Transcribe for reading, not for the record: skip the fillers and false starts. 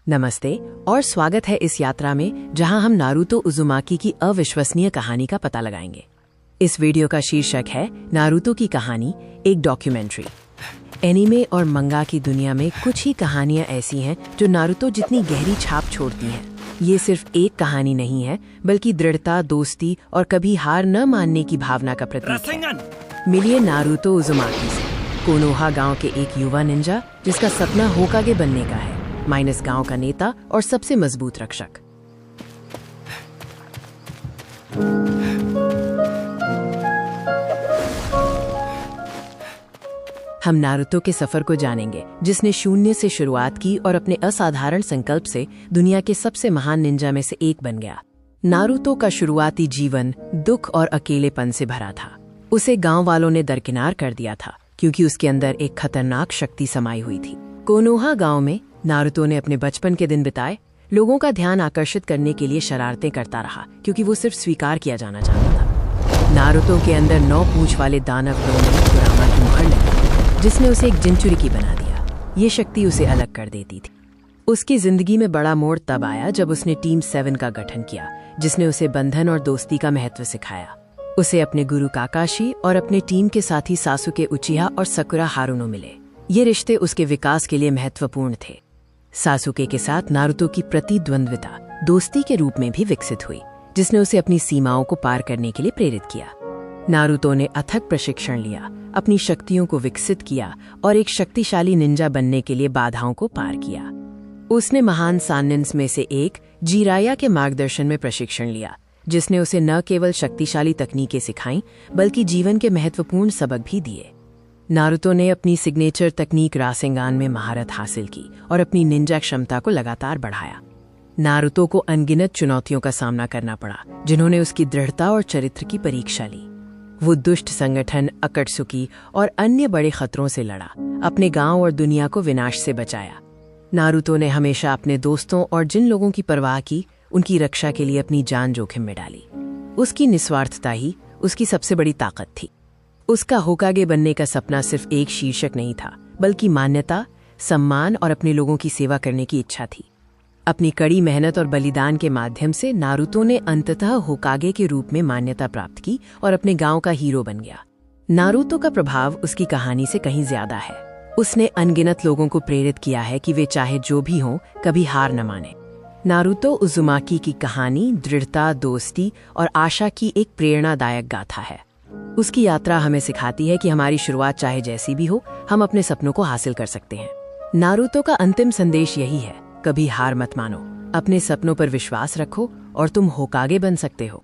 नमस्ते और स्वागत है इस यात्रा में जहां हम नारुतो उज़ुमाकी की अविश्वसनीय कहानी का पता लगाएंगे। इस वीडियो का शीर्षक है नारुतो की कहानी, एक डॉक्यूमेंट्री। एनीमे और मंगा की दुनिया में कुछ ही कहानियां ऐसी हैं जो नारुतो जितनी गहरी छाप छोड़ती हैं। ये सिर्फ एक कहानी नहीं है, बल्कि दृढ़ता, दोस्ती और कभी हार न मानने की भावना का प्रतीक है। मिलिए नारुतो उज़ुमाकी से, कोनोहा गांव के एक युवा निंजा जिसका सपना होकागे बनने का है, माइनस गांव का नेता और सबसे मजबूत रक्षक। हम नारुतो के सफर को जानेंगे, जिसने शून्य से शुरुआत की और अपने असाधारण संकल्प से दुनिया के सबसे महान निंजा में से एक बन गया। नारुतो का शुरुआती जीवन दुख और अकेलेपन से भरा था। उसे गांव वालों ने दरकिनार कर दिया था क्योंकि उसके अंदर एक खतरनाक शक्ति समाई हुई थी। कोनोहा गांव में नारुतो ने अपने बचपन के दिन बिताए। लोगों का ध्यान आकर्षित करने के लिए शरारतें करता रहा क्योंकि वो सिर्फ स्वीकार किया जाना चाहता था। नारुतो के अंदर 9 पूंछ वाले दानव लोने कुरामा की मुहर लगी, जिसने उसे एक जिनचुरिकी बना दिया। ये शक्ति उसे अलग कर देती थी। उसकी जिंदगी में बड़ा मोड़ तब आया जब उसने टीम 7 का गठन किया, जिसने उसे बंधन और दोस्ती का महत्व सिखाया। उसे अपने गुरु काकाशी और अपने टीम के साथी सासुके उचिहा और सकुरा हारुनो मिले। ये रिश्ते उसके विकास के लिए महत्वपूर्ण थे। सासुके के साथ नारुतो की प्रतिद्वंद्विता दोस्ती के रूप में भी विकसित हुई, जिसने उसे अपनी सीमाओं को पार करने के लिए प्रेरित किया। नारुतो ने अथक प्रशिक्षण लिया, अपनी शक्तियों को विकसित किया और एक शक्तिशाली निंजा बनने के लिए बाधाओं को पार किया। उसने महान सानिन्स में से एक जीराया के मार्गदर्शन में प्रशिक्षण लिया, जिसने उसे न केवल शक्तिशाली तकनीकें सिखाईं बल्कि जीवन के महत्वपूर्ण सबक भी दिए। नारुतो ने अपनी सिग्नेचर तकनीक रासेंगान में महारत हासिल की और अपनी निंजा क्षमता को लगातार बढ़ाया। नारुतो को अनगिनत चुनौतियों का सामना करना पड़ा, जिन्होंने उसकी दृढ़ता और चरित्र की परीक्षा ली। वो दुष्ट संगठन, अकत्सुकी और अन्य बड़े खतरों से लड़ा, अपने गांव और दुनिया को विनाश से बचाया। नारुतो ने हमेशा अपने दोस्तों और जिन लोगों की परवाह की, उनकी रक्षा के लिए अपनी जान जोखिम में डाली। उसकी निस्वार्थता ही उसकी सबसे बड़ी ताकत थी। उसका होकागे बनने का सपना सिर्फ एक शीर्षक नहीं था, बल्कि मान्यता, सम्मान और अपने लोगों की सेवा करने की इच्छा थी। अपनी कड़ी मेहनत और बलिदान के माध्यम से नारुतो ने अंततः होकागे के रूप में मान्यता प्राप्त की और अपने गांव का हीरो बन गया। नारुतो का प्रभाव उसकी कहानी से कहीं ज्यादा है। उसने अनगिनत लोगों को प्रेरित किया है कि वे चाहे जो भी हों, कभी हार न माने। नारुतो उज़ुमाकी की कहानी दृढ़ता, दोस्ती और आशा की एक प्रेरणादायक गाथा है। उसकी यात्रा हमें सिखाती है कि हमारी शुरुआत चाहे जैसी भी हो, हम अपने सपनों को हासिल कर सकते हैं। नारुतो का अंतिम संदेश यही है, कभी हार मत मानो, अपने सपनों पर विश्वास रखो और तुम होकागे बन सकते हो।